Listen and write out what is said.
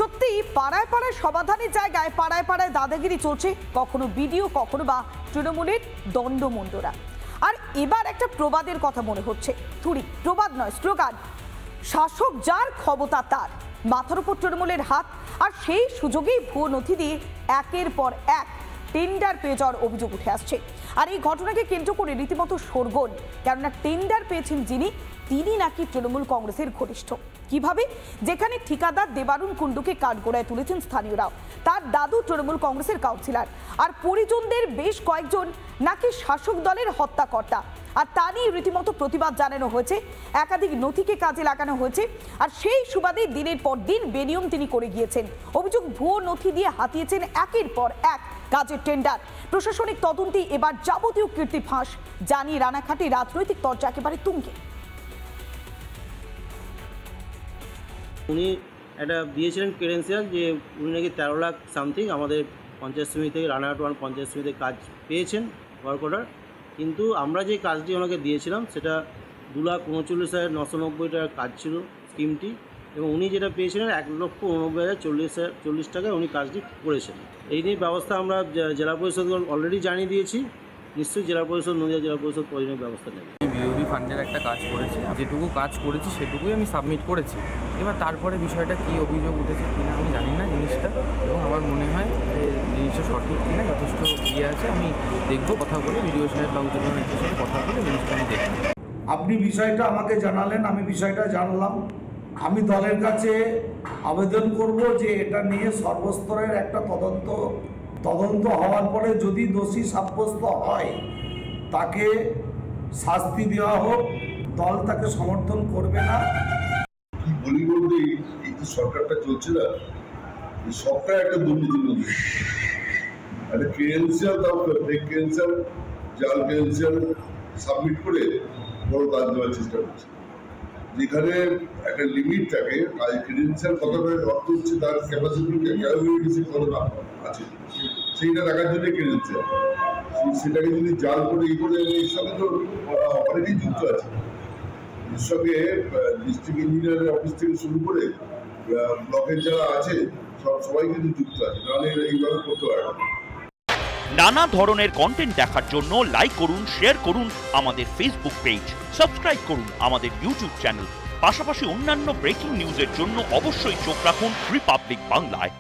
সত্যি পাড়ায় পাড়ায় সমাধানের জায়গায় পাড়ায় পাড়ায় দাদাগিরি চলছে, কখনো বিডিও কখনো বা তৃণমূলের দণ্ডমণ্ডরা। আর এবার একটা প্রবাদের কথা মনে হচ্ছে, প্রবাদ নয়, স্লোগান, শাসক যার ক্ষমতা তার, মাথার উপর তৃণমূলের হাত। আর সেই সুযোগেই ভুয়ো নথি দিয়ে একের পর এক টেন্ডার পেয়ে যাওয়ার অভিযোগ উঠে আসছে। আর এই ঘটনাকে কেন্দ্র করে রীতিমতো শোরগোল, কেননা টেন্ডার পেয়েছেন যিনি, তিনি নাকি তৃণমূল কংগ্রেসের ঘনিষ্ঠ। কিভাবে? যেখানে ঠিকাদার দেবারুণ কুণ্ডুকে কাঠগড়ায় তুলেছেন স্থানীয়রাও, তার দাদু তৃণমূল কংগ্রেসের কাউন্সিলর, আর পরিজনদের বেশ কয়েকজন নাকি শাসক দলের হত্যাকর্তা। আর তা নিয়ে রীতিমতো প্রতিবাদ জানানো হয়েছে, একাধিক নথিকে কাজে লাগানো হয়েছে। আর সেই সুবাদে দিনের পর দিন বেনিয়ম তিনি করে গিয়েছেন। অভিযোগ, ভুয়ো নথি দিয়ে হাতিয়েছেন একের পর এক কাজের টেন্ডার। প্রশাসনিক তদন্তে এবার যাবতীয় কীর্তি ফাঁস, জানিয়ে রানাঘাটে রাজনৈতিক তর্জা একেবারে তুঙ্গে। উনি একটা দিয়েছিলেন ক্রেডেন্সিয়াল যে উনি নাকি 13 লাখ সামথিং আমাদের পঞ্চায়েত সমিতি থেকে, রানাঘাট ওয়ান পঞ্চায়েত সমিতিতে কাজ পেয়েছেন ওয়ার্ক অর্ডার। কিন্তু আমরা যে কাজটি ওনাকে দিয়েছিলাম সেটা 2,39,990 টাকার কাজ ছিল স্কিমটি, এবং উনি যেটা পেয়েছিলেন 1,89,040 টাকায় উনি কাজটি করেছেন। এই নিয়ে ব্যবস্থা আমরা জেলা পরিষদ অলরেডি জানিয়ে দিয়েছি, নিশ্চয়ই জেলা পরিষদ, নদীয়া জেলা পরিষদ প্রয়োজনীয় ব্যবস্থা নেবে। বিওবি ফান্ডের একটা কাজ করেছি, যেটুকু কাজ করেছি সেটুকুই আমি সাবমিট করেছি। এবার তারপরে বিষয়টা কী অভিযোগ উঠেছে কিনা আমি জানি না জিনিসটা, এবং আমার মনে হয় যে জিনিসটা সঠিক কিনা যথেষ্ট ইয়ে আছে। আমি দেখবো, কথা বলে ভিডিও সাহেব বা উদ্যোগের সাথে কথা বলে জিনিসটা আমি দেখব। আপনি বিষয়টা আমাকে জানালেন, আমি বিষয়টা জানলাম। আমি দলের কাছে আবেদন করব যে এটা নিয়ে সর্বস্তরের একটা তদন্ত হওয়ার পরে যদি দোষী সাব্যস্ত হয় তাকে শাস্তি দেওয়া হোক। দল তাকে সমর্থন করবে না। কি বলি বলতে, এই যে সরকারটা চলছে না, এই সবটা একটা দুর্নীতির মধ্যে। একটা ক্রেডেন্সিয়াল দাও, ফেক ক্রেডেন্সিয়াল, জাল ক্রেডেন্সিয়াল সাবমিট করে বড় কাজ দেওয়ার চেষ্টা করছে। যেখানে একটা লিমিট থাকে, আর ক্রেডেন্সিয়াল কতটা অর্থ হচ্ছে তার ক্যাপাসিটি কতটা আছে সেইটা দেখার জন্য ক্রেডেন্সিয়াল। সেটাকে যদি জাল করে করে, এর সঙ্গে তো অনেকেই যুক্ত আছে। এর সঙ্গে ডিস্ট্রিক্ট ইঞ্জিনিয়ারের অফিস থেকে শুরু করে ব্লকের যারা আছে সবাই কিন্তু যুক্ত আছে, নাহলে এইভাবে করতে পারে না। নানা ধরনের কন্টেন্ট দেখার জন্য লাইক করুন, শেয়ার করুন আমাদের ফেসবুক পেজ, সাবস্ক্রাইব করুন আমাদের ইউটিউব চ্যানেল। পাশাপাশি অন্যান্য ব্রেকিং নিউজের জন্য অবশ্যই চোখ রাখুন রিপাবলিক বাংলায়।